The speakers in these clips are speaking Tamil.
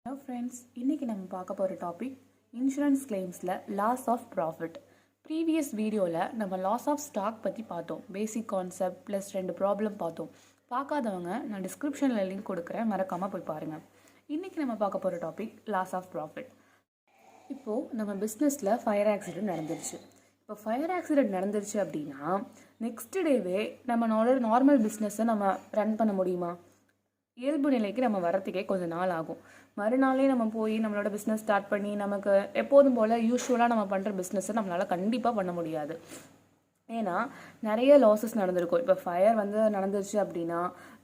ஹலோ ஃப்ரெண்ட்ஸ், இன்றைக்கி நம்ம பார்க்க போகிற டாபிக் இன்சூரன்ஸ் கிளைம்ஸில் லாஸ் ஆஃப் ப்ராஃபிட். ப்ரீவியஸ் வீடியோவில் நம்ம லாஸ் ஆஃப் ஸ்டாக் பற்றி பார்த்தோம். பேசிக் கான்செப்ட் ப்ளஸ் 2 ப்ராப்ளம் பார்த்தோம். பார்க்காதவங்க நான் டிஸ்கிரிப்ஷனில் லிங்க் கொடுக்குறேன், மறக்காமல் போய் பாருங்கள். இன்றைக்கி நம்ம பார்க்க போகிற டாபிக் லாஸ் ஆஃப் ப்ராஃபிட். இப்போது நம்ம பிஸ்னஸில் ஃபயர் ஆக்சிடென்ட் நடந்துருச்சு. இப்போ ஃபயர் ஆக்சிடென்ட் நடந்துருச்சு அப்படின்னா நெக்ஸ்ட் டேவே நம்மளோட நார்மல் பிஸ்னஸை நம்ம ரன் பண்ண முடியுமா? இயல்பு நிலைக்கு நம்ம வரத்துக்கே கொஞ்சம் நாள் ஆகும். மறுநாளே நம்ம போய் நம்மளோட பிஸ்னஸ் ஸ்டார்ட் பண்ணி நமக்கு எப்போதும் போல் யூஸ்வலாக நம்ம பண்ணுற பிஸ்னஸை நம்மளால் கண்டிப்பாக பண்ண முடியாது. ஏன்னா நிறைய லாஸஸ் நடந்திருக்கும். இப்போ ஃபயர் நடந்துருச்சு அப்படின்னா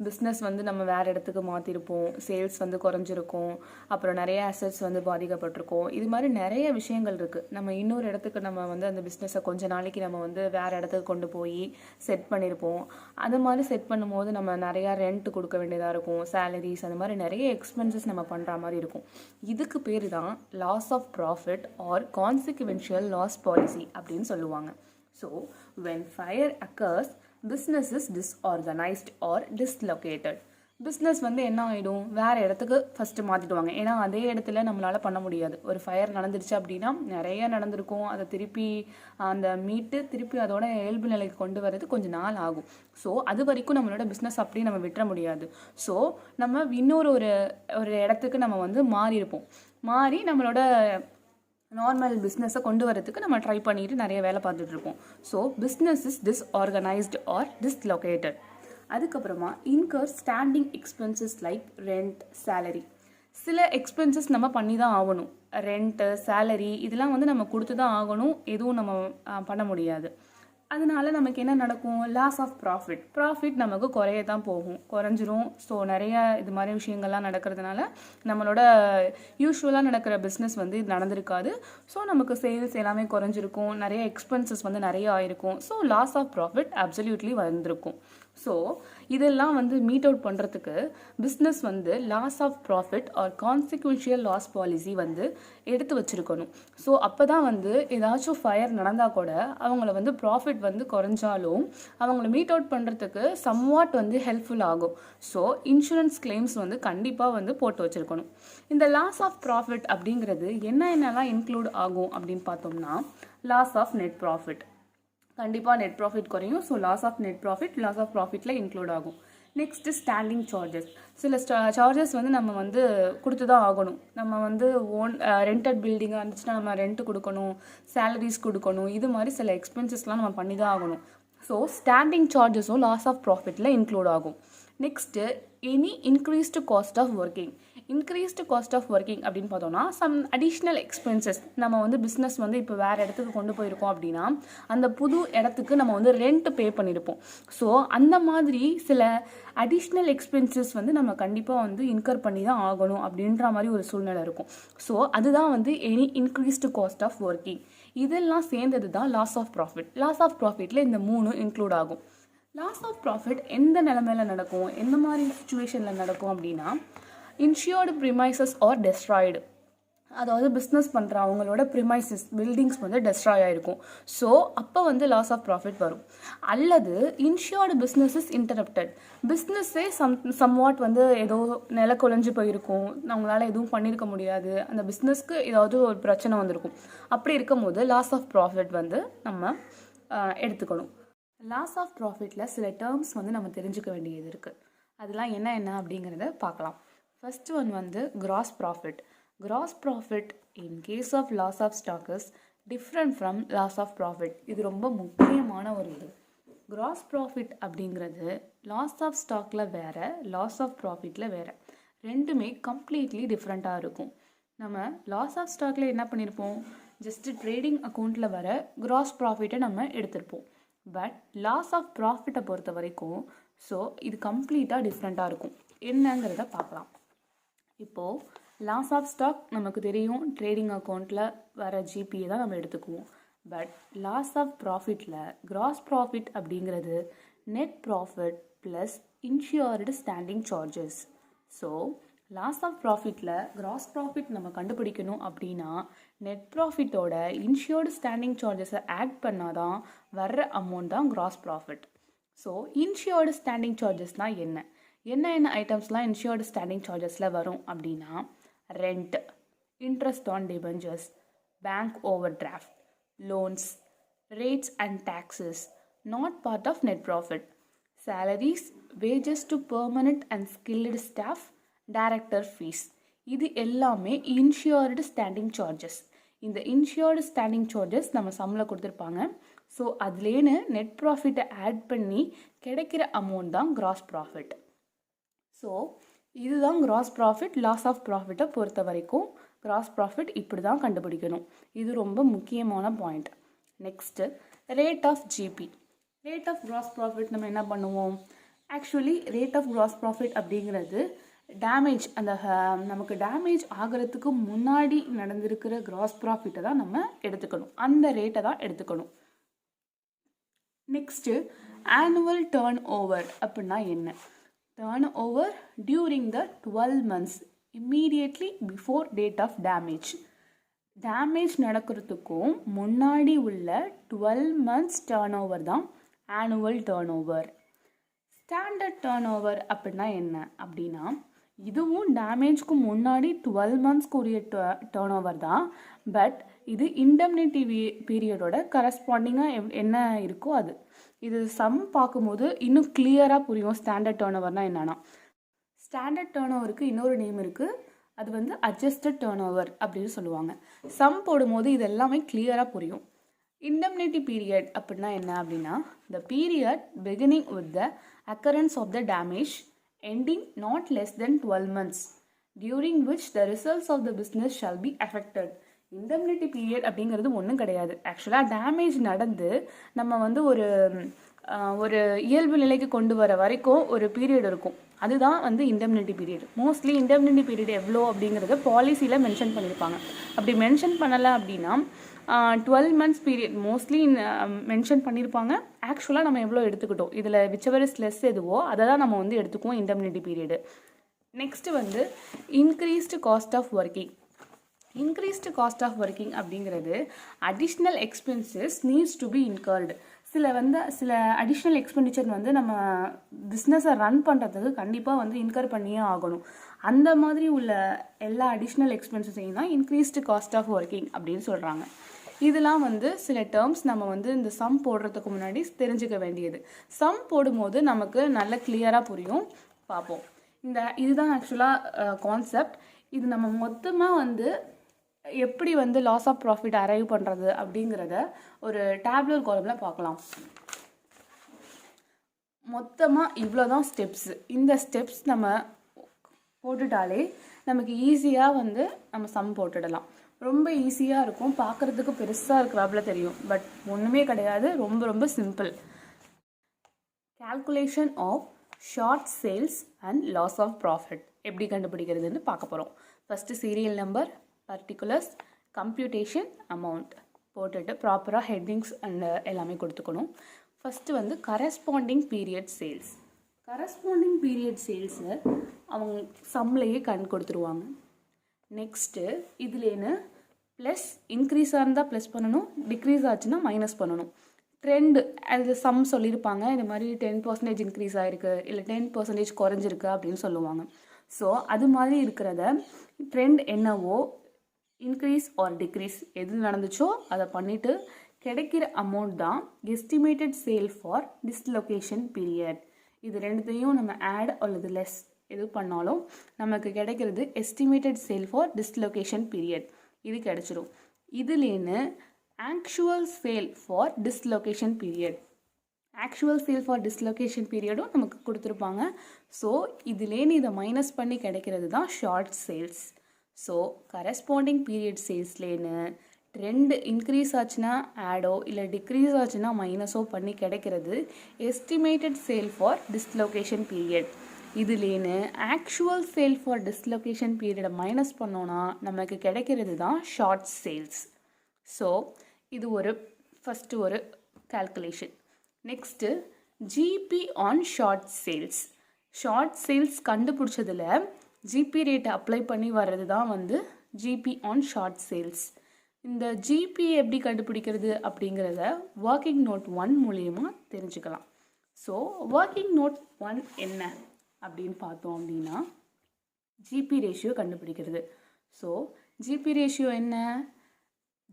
பிஸ்னஸ் நம்ம வேறு இடத்துக்கு மாற்றிருப்போம், சேல்ஸ் குறைஞ்சிருக்கும், அப்புறம் நிறைய அசட்ஸ் பாதிக்கப்பட்டிருக்கும். இது மாதிரி நிறைய விஷயங்கள் இருக்குது. நம்ம இன்னொரு இடத்துக்கு நம்ம அந்த பிஸ்னஸை கொஞ்ச நாளைக்கு நம்ம வேறு இடத்துக்கு கொண்டு போய் செட் பண்ணியிருப்போம். அது மாதிரி செட் பண்ணும்போது நம்ம நிறையா ரெண்ட் கொடுக்க வேண்டியதாக இருக்கும், சேலரிஸ், அந்த மாதிரி நிறைய எக்ஸ்பென்சஸ் நம்ம பண்ணுற மாதிரி இருக்கும். இதுக்கு பேர் தான் loss of profit or consequential loss policy அப்படின்னு சொல்லுவாங்க. So, when fire occurs, business is disorganized or dislocated. Business என்ன ஆகிடும், வேறு இடத்துக்கு ஃபஸ்ட்டு மாற்றிடுவாங்க. ஏன்னா அதே இடத்துல நம்மளால் பண்ண முடியாது. ஒரு ஃபயர் நடந்துருச்சு அப்படின்னா நிறைய நடந்திருக்கும். அதை திருப்பி திருப்பி அதோட இயல்பு நிலைக்கு கொண்டு வரது கொஞ்சம் நாள் ஆகும். ஸோ அது வரைக்கும் நம்மளோட பிஸ்னஸ் அப்படியே நம்ம விட்டுற முடியாது. ஸோ நம்ம இன்னொரு ஒரு இடத்துக்கு நம்ம மாறியிருப்போம். மாறி நம்மளோட நார்மல் பிஸ்னஸை கொண்டு வரதுக்கு நம்ம ட்ரை பண்ணிட்டு நிறைய வேலை பார்த்துட்ருப்போம். So business is disorganised or dislocated. அதுக்கப்புறமா incur standing expenses like rent, salary. சில எக்ஸ்பென்சஸ் நம்ம பண்ணி தான் ஆகணும். ரெண்ட்டு, சேலரி இதெல்லாம் நம்ம கொடுத்து தான் ஆகணும். எதுவும் நம்ம பண்ண முடியாது. அதனால நமக்கு என்ன நடக்கும்? லாஸ் ஆஃப் ப்ராஃபிட் நமக்கு குறைய தான் போகும், குறைஞ்சிரும். ஸோ நிறைய இது மாதிரி விஷயங்கள்லாம் நடக்கிறதுனால நம்மளோட யூஸ்வலாக நடக்கிற பிஸ்னஸ் இது நடந்திருக்காது. ஸோ நமக்கு சேல்ஸ் எல்லாமே குறைஞ்சிருக்கும், நிறைய எக்ஸ்பென்சஸ் நிறைய ஆயிருக்கும். So loss of profit absolutely வந்திருக்கும். ஸோ இதெல்லாம் மீட் அவுட் பண்ணுறதுக்கு business loss of profit or consequential loss policy எடுத்து வச்சுருக்கணும். ஸோ அப்போ தான் ஏதாச்சும் ஃபயர் நடந்தால் கூட அவங்கள ப்ராஃபிட் குறைஞ்சாலும் அவங்கள மீட் அவுட் பண்ணுறதுக்கு சம்வாட் ஹெல்ப்ஃபுல் ஆகும். ஸோ இன்சூரன்ஸ் கிளைம்ஸ் கண்டிப்பாக போட்டு வச்சுருக்கணும். இந்த லாஸ் ஆஃப் ப்ராஃபிட் அப்படிங்கிறது என்னென்னலாம் இன்க்ளூட் ஆகும் அப்படின்னு பார்த்தோம்னா, லாஸ் ஆஃப் நெட் ப்ராஃபிட். கண்டிப்பாக நெட் ப்ராஃபிட் குறையும். So loss of net profit loss of ப்ராஃபிட்டில் இன்க்ளூட் ஆகும். Next standing charges. சில சார்ஜஸ் நம்ம கொடுத்து தான் ஆகணும். நம்ம ஓன் ரெண்டட் பில்டிங்காக இருந்துச்சுன்னா நம்ம ரெண்ட் கொடுக்கணும், சேலரிஸ் கொடுக்கணும். இது மாதிரி சில எக்ஸ்பென்சஸ்லாம் நம்ம பண்ணி தான் ஆகணும். ஸோ ஸ்டாண்டிங் சார்ஜஸும் லாஸ் ஆஃப் ப்ராஃபிட்டில் இன்க்ளூட் ஆகும். Next any increased cost of working. Increased cost of working அப்படின்னு பார்த்தோம்னா சம் அடிஷ்னல் எக்ஸ்பென்சஸ். நம்ம பிஸ்னஸ் இப்போ வேறு இடத்துக்கு கொண்டு போயிருக்கோம் அப்படின்னா அந்த புது இடத்துக்கு நம்ம ரெண்ட் பே பண்ணியிருப்போம். ஸோ அந்த மாதிரி சில அடிஷ்னல் எக்ஸ்பென்சஸ் நம்ம கண்டிப்பாக இன்கர் பண்ணி தான் ஆகணும் அப்படின்ற மாதிரி ஒரு சூழ்நிலை இருக்கும். ஸோ அதுதான் any increased cost of working. இதெல்லாம் சேர்ந்தது தான் loss of profit. Loss of ப்ராஃபிட்டில் இந்த 3 இன்க்ளூட் ஆகும். லாஸ் ஆஃப் ப்ராஃபிட் எந்த நிலைமையில் நடக்கும், எந்த மாதிரி சுச்சுவேஷனில் நடக்கும் அப்படின்னா, இன்ஷியர்டு ப்ரிமைசஸ் ஆர் டெஸ்ட்ராய்டு. அதாவது பிஸ்னஸ் பண்ணுற அவங்களோட ப்ரிமைசஸ் பில்டிங்ஸ் டெஸ்ட்ராய் ஆகிருக்கும். ஸோ அப்போ லாஸ் ஆஃப் ப்ராஃபிட் வரும். அல்லது இன்ஷியர்டு பிஸ்னஸ் இஸ் இன்டரப்டட். பிஸ்னஸ்ஸே சம்வாட் ஏதோ நில குலைஞ்சு போயிருக்கும், அவங்களால எதுவும் பண்ணியிருக்க முடியாது, அந்த பிஸ்னஸ்க்கு ஏதாவது ஒரு பிரச்சனை வந்திருக்கும். அப்படி இருக்கும் போது லாஸ் ஆஃப் ப்ராஃபிட் நம்ம எடுத்துக்கணும். லாஸ் ஆஃப் ப்ராஃபிட்டில் சில டேர்ம்ஸ் நம்ம தெரிஞ்சுக்க வேண்டியது இருக்குது. அதெல்லாம் என்ன அப்படிங்கிறத பார்க்கலாம். First one gross profit. Gross profit in case of loss of stock is different from loss of profit. இது ரொம்ப முக்கியமான ஒரு இது. கிராஸ் ப்ராஃபிட் அப்படிங்கிறது லாஸ் ஆஃப் ஸ்டாக்கில் வேறு, லாஸ் ஆஃப் ப்ராஃபிட்டில் வேறு. ரெண்டுமே கம்ப்ளீட்லி டிஃப்ரெண்ட்டாக இருக்கும். நம்ம லாஸ் ஆஃப் ஸ்டாக்கில் என்ன பண்ணியிருப்போம், ஜஸ்ட்டு ட்ரேடிங் அக்கௌண்ட்டில் வர கிராஸ் ப்ராஃபிட்டை நம்ம எடுத்திருப்போம். பட் லாஸ் ஆஃப் ப்ராஃபிட்டை பொறுத்த வரைக்கும் ஸோ இது கம்ப்ளீட்டாக டிஃப்ரெண்ட்டாக இருக்கும். என்னங்கிறத பார்க்கலாம். இப்போது லாஸ் ஆஃப் ஸ்டாக் நமக்கு தெரியும், ட்ரேடிங் அக்கௌண்ட்டில் வர ஜிபியை தான் நம்ம எடுத்துக்குவோம். பட் லாஸ் ஆஃப் ப்ராஃபிட்டில் கிராஸ் ப்ராஃபிட் அப்படிங்கிறது net profit plus insured standing charges. So loss of ப்ராஃபிட்டில் கிராஸ் ப்ராஃபிட் நம்ம கண்டுபிடிக்கணும் அப்படின்னா நெட் ப்ராஃபிட்டோட இன்ஷியர்டு ஸ்டாண்டிங் சார்ஜஸை ஆட் பண்ணால் தான் வர்ற அமௌண்ட் தான் gross profit. So insured standing சார்ஜஸ்னால் என்ன ஐட்டம்ஸ்லாம் இன்ஷியர்டு ஸ்டாண்டிங் சார்ஜஸில் வரும் அப்படின்னா, rent, interest on debentures, bank overdraft, loans, rates and taxes, not part of net profit. Salaries, wages to permanent and skilled staff, director fees. இது எல்லாமே இன்ஷியர்டு ஸ்டாண்டிங் சார்ஜஸ். இந்த இன்ஷியர்டு ஸ்டாண்டிங் சார்ஜஸ் நம்ம சம்மில் கொடுத்துருப்பாங்க. ஸோ அதுலேன்னு நெட் ப்ராஃபிட்டை ஆட் பண்ணி கிடைக்கிற அமௌண்ட் தான் கிராஸ் ப்ராஃபிட். ஸோ இதுதான் கிராஸ் ப்ராஃபிட். லாஸ் ஆஃப் ப்ராஃபிட்டை பொறுத்த வரைக்கும் கிராஸ் ப்ராஃபிட் இப்படி தான் கண்டுபிடிக்கணும். இது ரொம்ப முக்கியமான point. Next rate of GP. Rate of gross profit நம்ம என்ன பண்ணுவோம்? Actually rate of gross profit அப்படிங்கிறது டேமேஜ், அந்த நமக்கு டேமேஜ் ஆகிறதுக்கு முன்னாடி நடந்திருக்கிற கிராஸ் ப்ராஃபிட்டை தான் நம்ம எடுத்துக்கணும். அந்த ரேட்டை தான் எடுத்துக்கணும். நெக்ஸ்ட்டு ஆனுவல் டர்ன் ஓவர் அப்படின்னா என்ன? Turnover during the 12 months immediately before date of damage. Damage நடக்கிறதுக்கும் முன்னாடி உள்ள 12 months டர்ன் ஓவர் தான் annual turnover. Standard turnover அப்படின்னா என்ன அப்படின்னா, இதுவும் டேமேஜ்க்கு முன்னாடி 12 monthsக்கு உரிய டர்ன் ஓவர் தான். பட் இது இண்டெம்னிட்டி பீரியடோட கரஸ்பாண்டிங்காக என்ன இருக்கோ அது. இது சம் பார்க்கும்போது இன்னும் கிளியராக புரியும் ஸ்டாண்டர்ட் டர்ன் ஓவர்னால் என்னன்னா. ஸ்டாண்டர்ட் டர்ன் ஓவருக்கு இன்னொரு நேம் இருக்குது, அது வந்து அட்ஜஸ்டட் டர்ன் ஓவர் அப்படின்னு சொல்லுவாங்க. சம் போடும்போது இது எல்லாமே கிளியராக புரியும். இண்டெம்னிட்டி பீரியட் அப்படின்னா என்ன அப்படின்னா, the period beginning with the occurrence of the damage ending not less than 12 months during which the results of the business shall be affected. Indemnity period அப்படிங்கிறது ஒன்றும் கிடையாது. ஆக்சுவலாக டேமேஜ் நடந்து நம்ம வந்து ஒரு இயல்பு நிலைக்கு கொண்டு வர வரைக்கும் ஒரு பீரியட் இருக்கும். அதுதான் வந்து இண்டெம்னிட்டி பீரியட். மோஸ்ட்லி இண்டெம்னிட்டி பீரியட் எவ்வளோ அப்படிங்கிறத பாலிசியில் மென்ஷன் பண்ணியிருப்பாங்க. அப்படி மென்ஷன் பண்ணலை அப்படின்னா 12 months பீரியட் மோஸ்ட்லி மென்ஷன் பண்ணியிருப்பாங்க. ஆக்சுவலாக நம்ம எவ்வளோ எடுத்துக்கிட்டோம், இதில் விச்சவர் இஸ் லெஸ் எதுவோ அதை தான் நம்ம வந்து எடுத்துக்குவோம் இண்டெம்னிட்டி பீரியடு. நெக்ஸ்ட்டு வந்து increased cost of working. Increased cost of working அப்படிங்கிறது additional expenses needs to be incurred. சில அடிஷ்னல் எக்ஸ்பெண்டிச்சர் வந்து நம்ம பிஸ்னஸை ரன் பண்ணுறதுக்கு கண்டிப்பாக வந்து இன்கர் பண்ணியே ஆகணும். அந்த மாதிரி உள்ள எல்லா அடிஷ்னல் எக்ஸ்பென்சஸையும் தான் இன்க்ரீஸ்டு காஸ்ட் ஆஃப் ஒர்க்கிங் அப்படின்னு சொல்கிறாங்க. இதெல்லாம் வந்து சில டேர்ம்ஸ் நம்ம வந்து இந்த சம் போடுறதுக்கு முன்னாடி தெரிஞ்சுக்க வேண்டியது. சம் போடும்போது நமக்கு நல்ல கிளியராக புரியும். பார்ப்போம். இதுதான் ஆக்சுவலாக கான்செப்ட். இது நம்ம மொத்தமாக வந்து எப்படி வந்து லாஸ் ஆஃப் ப்ராஃபிட் அரைவ் பண்ணுறது அப்படிங்கிறத ஒரு டேப்லர் காலமில் பார்க்கலாம். மொத்தமாக இவ்வளோ தான் ஸ்டெப்ஸு. இந்த ஸ்டெப்ஸ் நம்ம போட்டுட்டாலே நமக்கு ஈஸியாக வந்து நம்ம சம் போட்டுடலாம். ரொம்ப ஈஸியாக இருக்கும். பார்க்குறதுக்கு பெருசாக இருக்கிறாப்புல தெரியும், பட் ஒன்றுமே கிடையாது. ரொம்ப ரொம்ப simple. Calculation of short sales and loss of profit எப்படி கண்டுபிடிக்கிறதுன்னு பார்க்க போகிறோம். First serial number, particulars, computation, amount போட்டுட்டு ப்ராப்பராக ஹெட்டிங்ஸ் அண்ட் எல்லாமே கொடுத்துக்கணும். ஃபஸ்ட்டு வந்து corresponding period sales. Corresponding period சேல்ஸை அவங்க சம்லேயே கொடுத்துருவாங்க. நெக்ஸ்ட்டு இதுலேன்னு ப்ளஸ் இன்க்ரீஸாக இருந்தால் ப்ளஸ் பண்ணணும், டிக்ரீஸ் ஆச்சுன்னா மைனஸ் பண்ணணும். ட்ரெண்டு அது சம் சொல்லியிருப்பாங்க. இது மாதிரி 10% இன்க்ரீஸ் ஆகிருக்கு, இல்லை 10% குறைஞ்சிருக்கு அப்படின்னு சொல்லுவாங்க. ஸோ அது மாதிரி இருக்கிறத ட்ரெண்ட் என்னவோ, இன்க்ரீஸ் ஆர் டிக்ரீஸ் எது நடந்துச்சோ அதை பண்ணிவிட்டு கிடைக்கிற அமௌண்ட் தான் estimated sale for dislocation period. இது ரெண்டுத்தையும் நம்ம ஆட் அல்லது லெஸ் எது பண்ணாலும் நமக்கு கிடைக்கிறது estimated sale for dislocation period. இது கிடைச்சிடும். இதுலேன்னு actual sale for dislocation period, actual sale for dislocation பீரியடும் நமக்கு கொடுத்துருப்பாங்க. ஸோ இதுலேன்னு இதை மைனஸ் பண்ணி கிடைக்கிறது தான் short sales. So corresponding period சேல்ஸ்லேன்னு ட்ரெண்ட் இன்க்ரீஸ் ஆச்சுன்னா ஆடோ இல்லை டிக்ரீஸ் ஆச்சுன்னா மைனஸோ பண்ணி கிடைக்கிறது estimated sale for dislocation period. இதுலேன்னு ஆக்சுவல் சேல் ஃபார் டிஸ்லொகேஷன் பீரியடை மைனஸ் பண்ணோன்னா நமக்கு கிடைக்கிறது தான் ஷார்ட் சேல்ஸ். ஸோ இது ஃபஸ்ட்டு ஒரு calculation. Next GP on short sales. Short sales கண்டுபிடிச்சதில் ஜிபி ரேட்டை அப்ளை பண்ணி வர்றது தான் வந்து ஜிபி ஆன் ஷார்ட் சேல்ஸ். இந்த ஜிபி எப்படி கண்டுபிடிக்கிறது அப்படிங்கிறத ஒர்க்கிங் நோட் 1 மூலியமாக தெரிஞ்சுக்கலாம். ஸோ ஒர்க்கிங் நோட் 1 என்ன அப்படின்னு பார்த்தோம் அப்படின்னா, ஜிபி ரேஷியோ கண்டுபிடிக்கிறது. ஸோ ஜிபி ரேஷியோ என்ன?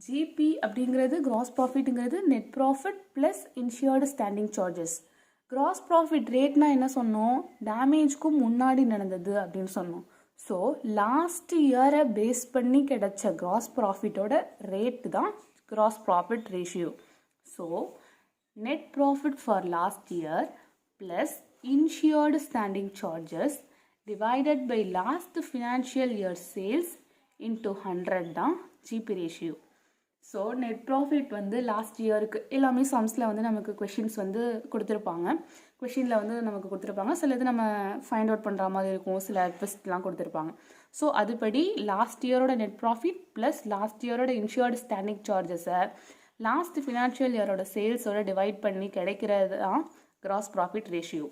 ஜிபி அப்படிங்கிறது கிராஸ் ப்ராஃபிட்டுங்கிறது net profit plus insured standing charges. Gross profit ரேட்னா என்ன சொன்னோம்? டேமேஜ்க்கும் முன்னாடி நடந்தது அப்படின்னு சொன்னோம். ஸோ லாஸ்ட் இயரை பேஸ் பண்ணி கிடைச்ச கிராஸ் ப்ராஃபிட்டோட ரேட்டு தான் gross profit ratio. So net profit for last year plus insured standing charges divided by last financial year sales into 100 தான் GB ratio. So net profit வந்து லாஸ்ட் இயருக்கு எல்லாமே சம்ஸில் வந்து நமக்கு கொஷின்ஸ் வந்து கொடுத்துருப்பாங்க. கொஷினில் வந்து நமக்கு கொடுத்துருப்பாங்க. சில இது நம்ம ஃபைண்ட் அவுட் பண்ணுற மாதிரி இருக்கும், சில ட்விஸ்ட்லாம் கொடுத்துருப்பாங்க. ஸோ அதுபடி லாஸ்ட் இயரோட நெட் ப்ராஃபிட் ப்ளஸ் லாஸ்ட் இயரோட இன்ஷுர்டு ஸ்டாண்டிங் சார்ஜஸை லாஸ்ட் ஃபினான்ஷியல் இயரோட சேல்ஸோட டிவைட் பண்ணி கிடைக்கிறது தான் கிராஸ் ப்ராஃபிட் ரேஷியோ.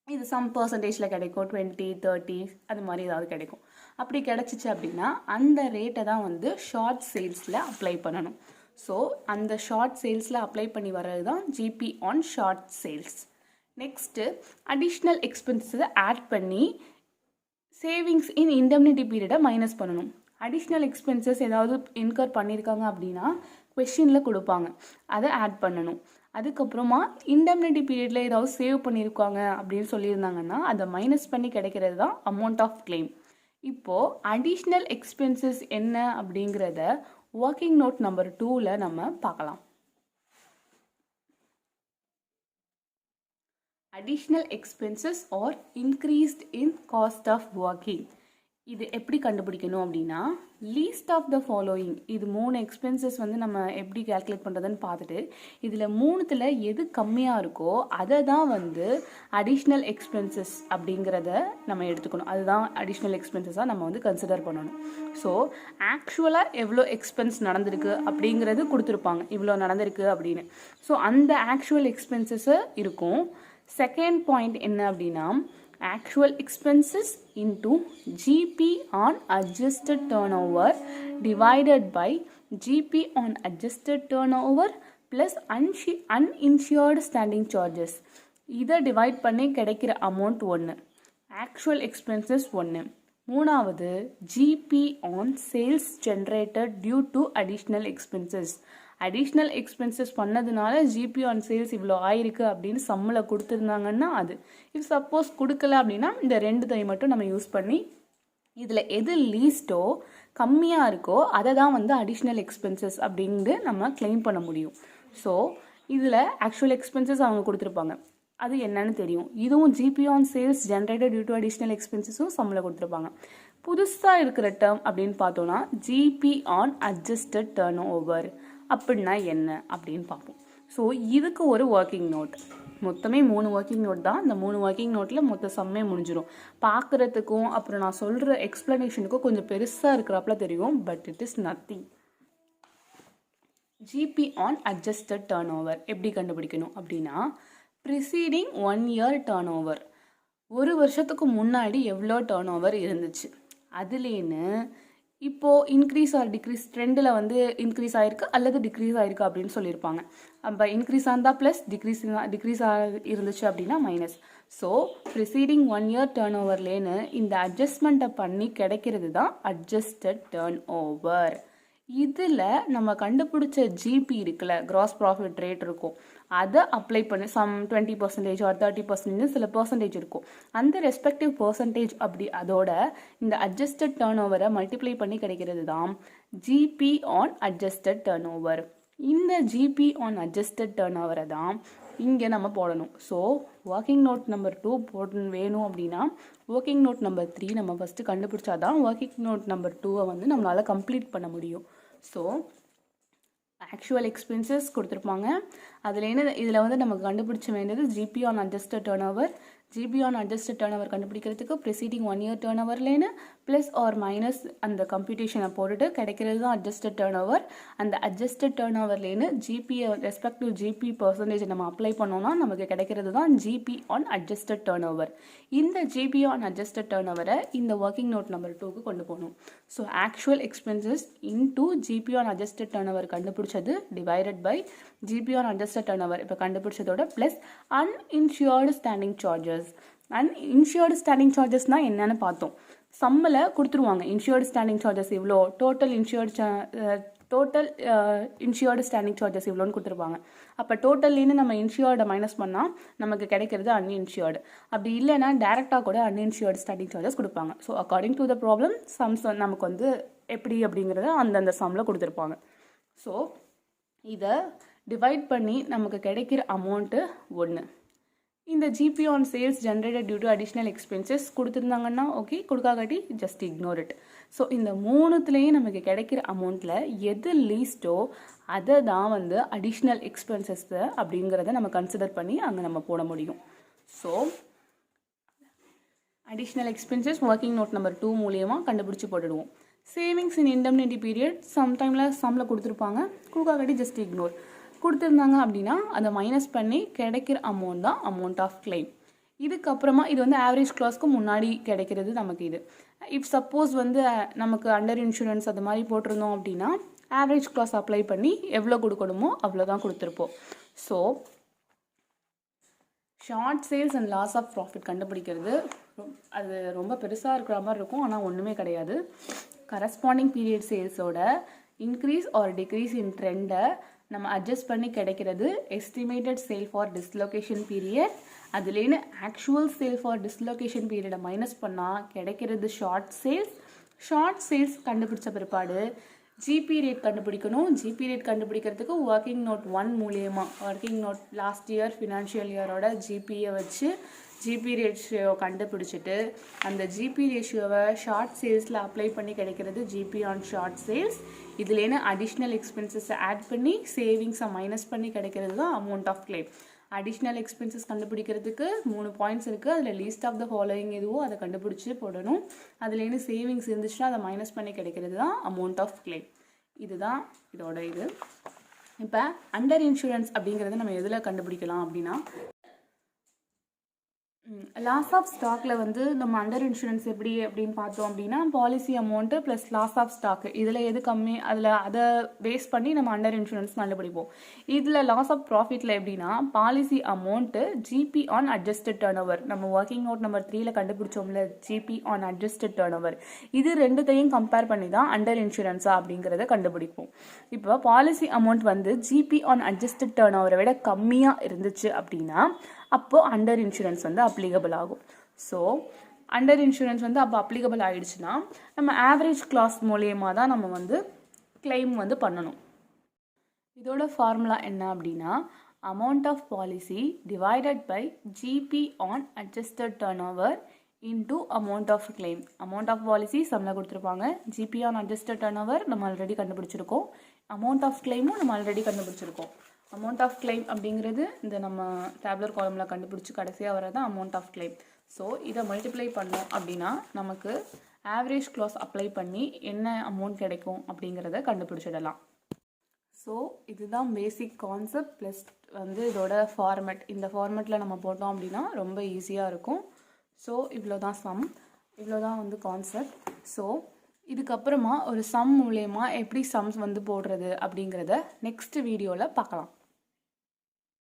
இது சம் பர்சன்டேஜில் கிடைக்கும், 20, 30 அது மாதிரி ஏதாவது கிடைக்கும். அப்படி கிடச்சிச்சு அப்படின்னா அந்த ரேட்டை தான் வந்து ஷார்ட் சேல்ஸில் அப்ளை பண்ணணும். ஸோ அந்த ஷார்ட் சேல்ஸில் அப்ளை பண்ணி வர்றது தான் GP on short sales. Next additional எக்ஸ்பென்ஸை ஆட் பண்ணி சேவிங்ஸ் இன் இண்டெம்னிட்டி பீரியடை மைனஸ் பண்ணணும். அடிஷ்னல் எக்ஸ்பென்சஸ் ஏதாவது இன்கர் பண்ணியிருக்காங்க அப்படின்னா கொஷினில் கொடுப்பாங்க, அதை ஆட் பண்ணணும். அதுக்கப்புறமா இண்டெம்னிட்டி பீரியடில் ஏதாவது சேவ் பண்ணியிருக்காங்க அப்படின்னு சொல்லியிருந்தாங்கன்னா அதை மைனஸ் பண்ணி கிடைக்கிறது தான் அமௌண்ட் ஆஃப் கிளைம். இப்போது அடிஷ்னல் எக்ஸ்பென்சஸ் என்ன அப்படிங்கிறத ஒர்க்கிங் நோட் நம்பர் 2ல் நம்ம பார்க்கலாம். Additional expenses are increased in cost of working. இது எப்படி கண்டுபிடிக்கணும் அப்படின்னா லீஸ்ட் ஆஃப் த ஃபாலோயிங், இது 3 எக்ஸ்பென்சஸ் வந்து நம்ம எப்படி கால்குலேட் பண்ணுறதுன்னு பார்த்துட்டு இதில் 3த்தில் எது கம்மியாக இருக்கோ அதை தான் வந்து அடிஷ்னல் எக்ஸ்பென்சஸ் அப்படிங்கிறத நம்ம எடுத்துக்கணும். அதுதான் அடிஷ்னல் எக்ஸ்பென்சஸாக நம்ம வந்து கன்சிடர் பண்ணணும். ஸோ ஆக்சுவலாக எவ்வளோ எக்ஸ்பென்ஸ் நடந்திருக்கு அப்படிங்கிறது கொடுத்துருப்பாங்க, இவ்வளோ நடந்திருக்கு அப்படின்னு. ஸோ அந்த ஆக்சுவல் எக்ஸ்பென்சஸை இருக்கும். செகண்ட் பாயிண்ட் என்ன அப்படின்னா actual expenses into GP on adjusted turnover divided by GP on adjusted turnover plus uninsured standing charges. இதை டிவைட் பண்ணி கிடைக்கிற அமௌண்ட் 1, actual expenses 1. மூணாவது GP on sales generated due to additional expenses. Additional expenses பண்ணதுனால ஜிபி ஆன் சேல்ஸ் இவ்வளோ ஆயிருக்கு அப்படின்னு சம்மில் கொடுத்துருந்தாங்கன்னா அது. இஃப் சப்போஸ் கொடுக்கல அப்படின்னா இந்த 2 மட்டும் நம்ம யூஸ் பண்ணி இதில் எது லீஸ்ட்டோ கம்மியாக இருக்கோ அதை தான் வந்து அடிஷ்னல் எக்ஸ்பென்சஸ் அப்படின்ட்டு நம்ம கிளைம் பண்ண முடியும். ஸோ இதில் ஆக்சுவல் எக்ஸ்பென்சஸ் அவங்க கொடுத்துருப்பாங்க, அது என்னன்னு தெரியும். இதுவும் GP on sales generated due to additional எக்ஸ்பென்சஸும் சம்மில் கொடுத்துருப்பாங்க. புதுசாக இருக்கிற டேர்ம் அப்படின்னு பார்த்தோன்னா GP on adjusted turnover அப்படின்னா என்ன அப்படின்னு பார்ப்போம். ஸோ இதுக்கு ஒரு ஒர்க்கிங் நோட், மொத்தமே 3 ஒர்க்கிங் நோட் தான். இந்த 3 ஒர்க்கிங் நோட்டில் மொத்த சம்மே முடிஞ்சிடும். பார்க்குறதுக்கும் அப்புறம் நான் சொல்கிற எக்ஸ்ப்ளனேஷனுக்கும் கொஞ்சம் பெருசாக இருக்கிறாப்புல தெரியும், but it is nothing. GB on adjusted turn over எப்படி கண்டுபிடிக்கணும் அப்படின்னா ப்ரிசீடிங் 1 இயர் டர்ன் ஓவர், 1 வருஷத்துக்கு முன்னாடி எவ்வளோ டர்ன் ஓவர் இருந்துச்சு அதுலேன்னு இப்போது இன்க்ரீஸ் ஆர் டிக்ரீஸ் ட்ரெண்டில் வந்து இன்க்ரீஸ் ஆகிருக்கு அல்லது டிக்ரீஸ் ஆகிருக்கு அப்படின்னு சொல்லியிருப்பாங்க. அப்போ இன்க்ரீஸ் ஆஇருந்தால் ப்ளஸ், டிக்ரீஸ் இருந்துச்சு அப்படின்னா மைனஸ். ஸோ ப்ரிசீடிங் 1 இயர் டர்ன் ஓவர்லேன்னு இந்த அட்ஜஸ்ட்மெண்ட்டை பண்ணி கிடைக்கிறது தான் அட்ஜஸ்டட் டர்ன் ஓவர். இதில் நம்ம கண்டுபிடிச்ச ஜிபி இருக்குல்ல, கிராஸ் ப்ராஃபிட் ரேட் இருக்கும், அதை அப்ளை பண்ணி சம் 20% ஆர் 30% சில பர்சன்டேஜ் இருக்கும். அந்த ரெஸ்பெக்டிவ் பர்சன்டேஜ் அப்படி அதோட இந்த அட்ஜஸ்டட் டர்ன் ஓவரை மல்டிப்ளை பண்ணி கிடைக்கிறது தான் GP on adjusted turnover. இந்த ஜிபி ஆன் அட்ஜஸ்டட் டர்ன் ஓவரை தான் இங்கே நம்ம போடணும். ஸோ ஒர்க்கிங் நோட் நம்பர் 2 வேணும் அப்படின்னா ஒர்க்கிங் நோட் நம்பர் 3 நம்ம ஃபஸ்ட்டு கண்டுபிடிச்சா தான் ஒர்க்கிங் நோட் நம்பர் 2 வந்து நம்மளால் கம்ப்ளீட் பண்ண முடியும். ஸோ ஆக்சுவல் எக்ஸ்பென்சஸ் கொடுத்துருப்பாங்க, அதில் என்ன இதில் வந்து நமக்கு கண்டுபிடிச்ச வேண்டியது GP on adjusted turnover. GP on adjusted turnover கண்டுபிடிக்கிறதுக்கு ப்ரிசீடிங் 1 இயர் டர்ன் ஓவர்லேன்னு ப்ளஸ் ஆர் மைனஸ் அந்த கம்ப்யூட்டேஷனை போட்டுட்டு கிடைக்கிறது தான் அட்ஜஸ்டட் டர்ன் ஓவர். அந்த அட்ஜஸ்டட் டர்ன் ஓவர்லேன்னு ஜிபியை ரெஸ்பெக்டிவ் ஜிபி பர்சன்டேஜ் நம்ம அப்ளை பண்ணோம்னா நமக்கு கிடைக்கிறது தான் GP on adjusted turnover. இந்த ஜிபி ஆன் அட்ஜஸ்டட் டர்ன் ஓவரை இந்த ஒர்க்கிங் நோட் நம்பர் 2க்கு கொண்டு போகணும். So actual expenses into GP on adjusted turnover கண்டுபிடிச்சது divided by GP on adjusted turnover இப்போ கண்டுபிடிச்சதோட plus uninsured standing charges. Uninsured standing சார்ஜஸ்னால் என்னென்னு பார்த்தோம். சம்மில் கொடுத்துருவாங்க இன்சூர்டு ஸ்டாண்டிங் சார்ஜஸ் இவ்வளோ, டோட்டல் இன்சூர்டு ஸ்டாண்டிங் சார்ஜஸ் இவ்வளோன்னு கொடுத்துருப்பாங்க. அப்போ டோட்டல்லேருந்து நம்ம இன்சூர்டை மைனஸ் பண்ணால் நமக்கு கிடைக்கிறது அன்இன்சூர்டு. அப்படி இல்லைன்னா டேரெக்டாக கூட அன்இன்சூர்டு ஸ்டாண்டிங் சார்ஜஸ் கொடுப்பாங்க. So according to the problem sums நமக்கு வந்து எப்படி அப்படிங்கிறத அந்தந்த சம்மில் கொடுத்துருப்பாங்க. ஸோ இதை டிவைட் பண்ணி நமக்கு கிடைக்கிற அமௌண்ட்டு 1. இந்த GP on sales generated due to additional expenses கொடுத்துருந்தாங்கன்னா ஓகே, கொடுக்காட்டி ஜஸ்ட் இக்னோர் இட். ஸோ இந்த 3த்துலேயும் நமக்கு கிடைக்கிற அமௌண்ட்டில் எது லீஸ்ட்டோ அதை தான் வந்து அடிஷ்னல் எக்ஸ்பென்சஸ் அப்படிங்கிறத நம்ம கன்சிடர் பண்ணி அங்கே நம்ம போட முடியும். So additional expenses working note number 2 மூலியமாக கண்டுபிடிச்சி போட்டுடுவோம். சேவிங்ஸ் இன் இண்டெம்னிட்டி பீரியட் சம்மில் கொடுத்துருப்பாங்க, கொடுக்காட்டி ஜஸ்ட் இக்னோர். கொடுத்துருந்தாங்க அப்படின்னா அதை மைனஸ் பண்ணி கிடைக்கிற அமௌண்ட் தான் அமௌண்ட் ஆஃப் கிளைம். இதுக்கப்புறமா இது வந்து ஆவரேஜ் கிளாஸ்க்கு முன்னாடி கிடைக்கிறது நமக்கு இது. இஃப் சப்போஸ் வந்து நமக்கு அண்டர் இன்சூரன்ஸ் அது மாதிரி போட்டிருந்தோம் அப்படின்னா ஆவரேஜ் கிளாஸ் அப்ளை பண்ணி எவ்வளோ கொடுக்கணுமோ அவ்வளோதான் கொடுத்துருப்போம். So short sales and loss of profit கண்டுபிடிக்கிறது அது ரொம்ப பெருசாக இருக்கிற மாதிரி இருக்கும், ஆனால் ஒன்றுமே கிடையாது. கரஸ்பாண்டிங் பீரியட் சேல்ஸோட இன்க்ரீஸ் ஆர் டிக்ரீஸ் இன் ட்ரெண்டை நம்ம அட்ஜஸ்ட் பண்ணி கிடைக்கிறது estimated sale for dislocation period. அதுலேன்னு ஆக்சுவல் சேல் ஃபார் டிஸ்லொகேஷன் பீரியடை மைனஸ் பண்ணால் கிடைக்கிறது ஷார்ட் சேல்ஸ். ஷார்ட் சேல்ஸ் கண்டுபிடிச்ச பிற்பாடு ஜிபி ரேட் கண்டுபிடிக்கணும். ஜிபி ரேட் கண்டுபிடிக்கிறதுக்கு ஒர்க்கிங் நோட் 1 மூலியமாக working note last year financial இயரோட ஜிபியை வச்சு ஜிபி ரேஷியோ கண்டுபிடிச்சிட்டு அந்த ஜிபி ரேஷியோவை ஷார்ட் சேல்ஸில் அப்ளை பண்ணி கிடைக்கிறது ஜிபி ஆன் ஷார்ட் சேல்ஸ். இதுலேன்னு அடிஷ்னல் எக்ஸ்பென்சஸை ஆட் பண்ணி சேவிங்ஸை மைனஸ் பண்ணி கிடைக்கிறது தான் amount of claim. Additional expenses கண்டுபிடிக்கிறதுக்கு 3 பாயிண்ட்ஸ் இருக்குது. அதில் லீஸ்ட் ஆஃப் த ஃபாலோயிங் எதுவோ அதை கண்டுபிடிச்சி போடணும். அதுலேருந்து சேவிங்ஸ் இருந்துச்சுன்னா அதை மைனஸ் பண்ணி கிடைக்கிறது தான் அமௌண்ட் ஆஃப் கிளைம். இதுதான் இதோட இது. இப்போ அண்டர் இன்சூரன்ஸ் அப்படிங்கிறத நம்ம எதில் கண்டுபிடிக்கலாம் அப்படின்னா லாஸ் ஆஃப் ஸ்டாக்கில் வந்து நம்ம அண்டர் இன்சூரன்ஸ் எப்படி அப்படின்னு பார்த்தோம் அப்படின்னா policy amount plus loss of stock இதில் எது கம்மி அதில் அதை பேஸ் பண்ணி நம்ம அண்டர் இன்சூரன்ஸ் கண்டுபிடிப்போம். இதில் லாஸ் ஆஃப் ப்ராஃபிட்டில் எப்படின்னா policy amount GP on adjusted turnover, நம்ம ஒர்க்கிங் நோட் நம்பர் 3ல் கண்டுபிடிச்சோம்ல GP on adjusted turnover, இது ரெண்டுத்தையும் கம்பேர் பண்ணி தான் அண்டர் இன்சூரன்ஸா அப்படிங்கிறத கண்டுபிடிப்போம். இப்போ பாலிசி அமௌண்ட் வந்து ஜிபி ஆன் அட்ஜஸ்டட் டர்ன் ஓவரை விட கம்மியாக இருந்துச்சு அப்படின்னா அப்போது அண்டர் இன்சூரன்ஸ் வந்து அப்ளிகபிள் ஆகும். ஸோ அண்டர் இன்சூரன்ஸ் வந்து அப்போ அப்ளிகபிள் ஆகிடுச்சுன்னா நம்ம ஆவரேஜ் கிளாஸ் மூலியமாக தான் நம்ம வந்து கிளைம் வந்து பண்ணணும். இதோட ஃபார்முலா என்ன அப்படின்னா amount of policy divided by GP on adjusted turnover into amount of claim. Amount of policy சம்மில் கொடுத்துருப்பாங்க, GP on adjusted turnover நம்ம ஆல்ரெடி கண்டுபிடிச்சிருக்கோம், அமௌண்ட் ஆஃப் கிளைமும் நம்ம ஆல்ரெடி கண்டுபிடிச்சிருக்கோம். அமௌண்ட் ஆஃப் கிளைம் அப்படிங்கிறது இந்த நம்ம டேப்லர் காலமில் கண்டுபிடிச்சி கடைசியாக வரது அமௌண்ட் ஆஃப் கிளைம். ஸோ இதை மல்டிப்ளை பண்ணோம் அப்படின்னா நமக்கு ஆவரேஜ் கிளாஸ் அப்ளை பண்ணி என்ன அமௌண்ட் கிடைக்கும் அப்படிங்கிறத கண்டுபிடிச்சிடலாம். ஸோ இதுதான் பேசிக் கான்செப்ட் ப்ளஸ் வந்து இதோட ஃபார்மேட். இந்த ஃபார்மேட்டில் நம்ம போட்டோம் அப்படின்னா ரொம்ப ஈஸியாக இருக்கும். ஸோ இவ்வளோ தான் சம், இவ்வளோ தான் வந்து கான்செப்ட். ஸோ இதுக்கப்புறமா ஒரு சம் மூலயமா எப்படி சம்ஸ் வந்து போடுறது அப்படிங்கிறத நெக்ஸ்ட் வீடியோவில் பார்க்கலாம்.